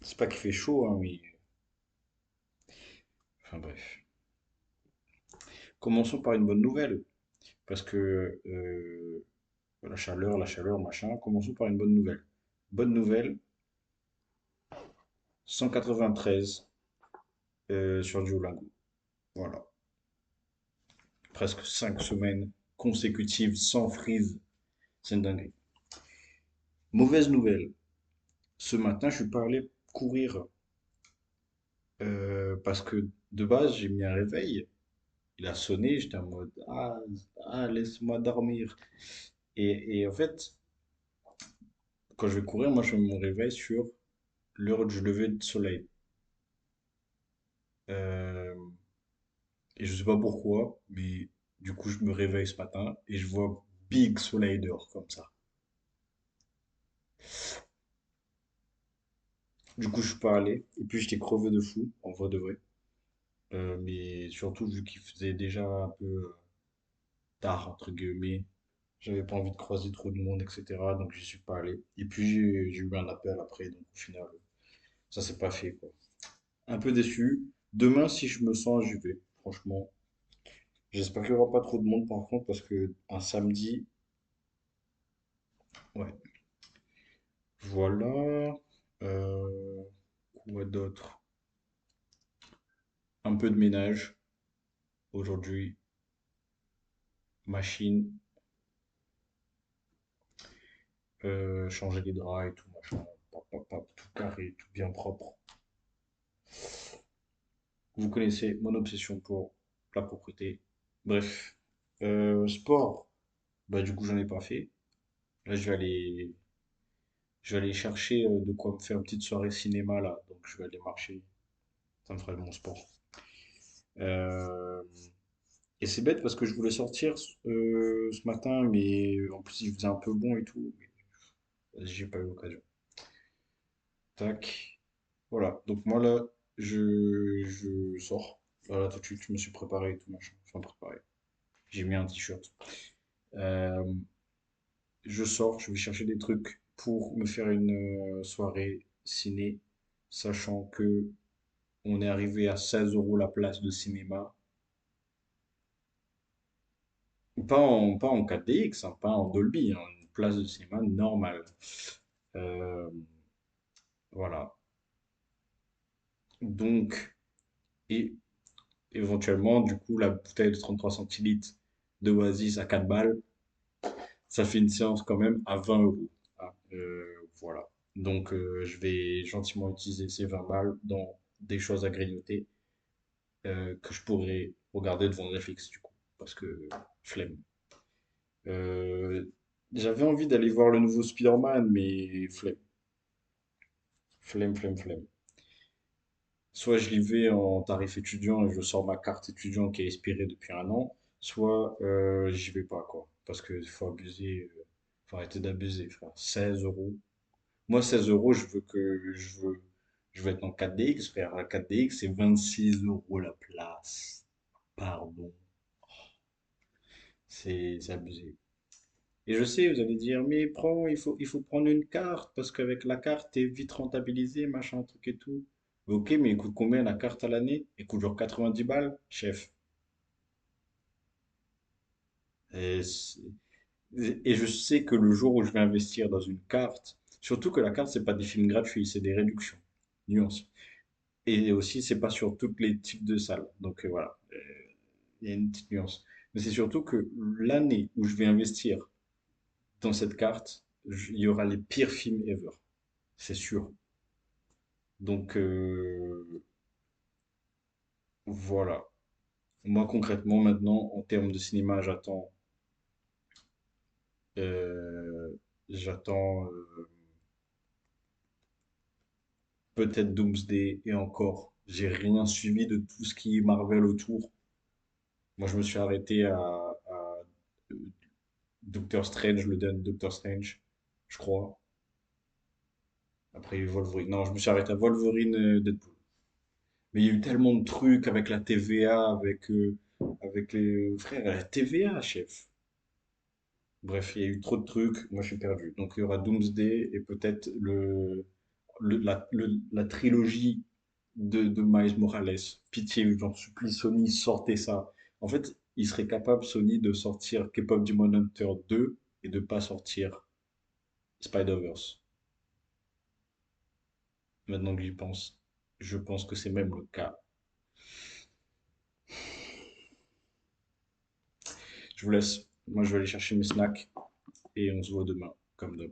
C'est pas qu'il fait chaud, hein, mais... Enfin bref. Commençons par une bonne nouvelle. Parce que la chaleur, machin. Commençons par une bonne nouvelle. Bonne nouvelle, 193 sur Duolingo. Voilà. Presque 5 semaines consécutives sans freeze. C'est une dinguerie. Mauvaise nouvelle. Ce matin, je suis pas allé courir parce que de base, j'ai mis un réveil. Il a sonné, j'étais en mode laisse-moi dormir. Et en fait, quand je vais courir, moi je mets mon réveil sur l'heure du lever du soleil. Euh, et je sais pas pourquoi, mais du coup, je me réveille ce matin et je vois big soleil dehors comme ça. Du coup, je suis pas allé. Et puis, j'étais crevé de fou, en vrai de vrai. Mais surtout, vu qu'il faisait déjà un peu tard, entre guillemets, j'avais pas envie de croiser trop de monde, etc. Donc, j'y suis pas allé. Et puis, j'ai eu un appel après, donc au final, ça s'est pas fait, quoi. Un peu déçu. Demain, si je me sens, j'y vais, franchement. J'espère qu'il y aura pas trop de monde, par contre, parce que un samedi, ouais. Voilà. Euh, quoi d'autre? Un peu de ménage aujourd'hui. Machine. Changer les draps et tout, machin. Pop, pop, pop, tout carré, tout bien propre. Vous connaissez mon obsession pour la propreté. Bref. Sport. Bah du coup j'en ai pas fait. Là je vais aller chercher de quoi me faire une petite soirée cinéma là. Donc je vais aller marcher. Ça me fera de mon sport. Euh, Et c'est bête parce que je voulais sortir ce matin, mais en plus il faisait un peu bon et tout. Mais j'ai pas eu l'occasion. Tac. Voilà. Donc moi là, je sors. Voilà, tout de suite, je me suis préparé et tout machin. Enfin préparé. J'ai mis un t-shirt. Euh, je sors, je vais chercher des trucs pour me faire une soirée ciné, sachant que on est arrivé à 16 euros la place de cinéma. Pas en 4DX, hein, pas en Dolby, hein, une place de cinéma normale. Euh, voilà. Donc, et éventuellement, du coup, la bouteille de 33 centilitres de Oasis à 4 balles, ça fait une séance quand même à 20 euros. Ah, voilà. Donc, je vais gentiment utiliser ces 20 balles dans des choses à grignoter que je pourrais regarder devant Netflix, du coup, parce que flemme. Euh, j'avais envie d'aller voir le nouveau Spider-Man, mais flemme. Flemme, flemme, flemme. Soit je l'y vais en tarif étudiant et je sors ma carte étudiant qui est expirée depuis un an, soit j'y vais pas, quoi. Parce qu'il faut abuser, faut arrêter d'abuser, frère. 16 euros. Moi, 16 euros, je veux être en 4DX, frère. La 4DX, c'est 26 euros la place. Pardon. C'est abusé. Et je sais, vous allez dire, mais prends, il faut prendre une carte, parce qu'avec la carte, t'es vite rentabilisé, machin, truc et tout. Ok, mais il coûte combien la carte à l'année? Elle coûte genre 90 balles, chef. Et, c'est- et je sais que le jour où je vais investir dans une carte, surtout que la carte, c'est pas des films gratuits, c'est des réductions. Nuance. Et aussi, c'est pas sur tous les types de salles. Donc voilà, il y a une petite nuance. Mais c'est surtout que l'année où je vais investir dans cette carte, il y aura les pires films ever. C'est sûr. Donc voilà. Moi concrètement maintenant, en termes de cinéma, euh, j'attends peut-être Doomsday et encore. J'ai rien suivi de tout ce qui est Marvel autour. Moi, je me suis arrêté à Doctor Strange, le dernier Doctor Strange, je crois. Après, Wolverine. Non, je me suis arrêté à Wolverine, Deadpool. Mais il y a eu tellement de trucs avec la TVA, avec les frères, la TVA, chef. Bref, il y a eu trop de trucs. Moi, je suis perdu. Donc, il y aura Doomsday et peut-être le. la trilogie de Miles Morales. Pitié, j'en supplie, Sony, sortez ça. En fait, il serait capable, Sony, de sortir K-Pop Demon Hunter 2 et de pas sortir Spider-Verse. Maintenant que j'y pense, je pense que c'est même le cas. Je vous laisse. Moi, je vais aller chercher mes snacks et on se voit demain, comme d'hab.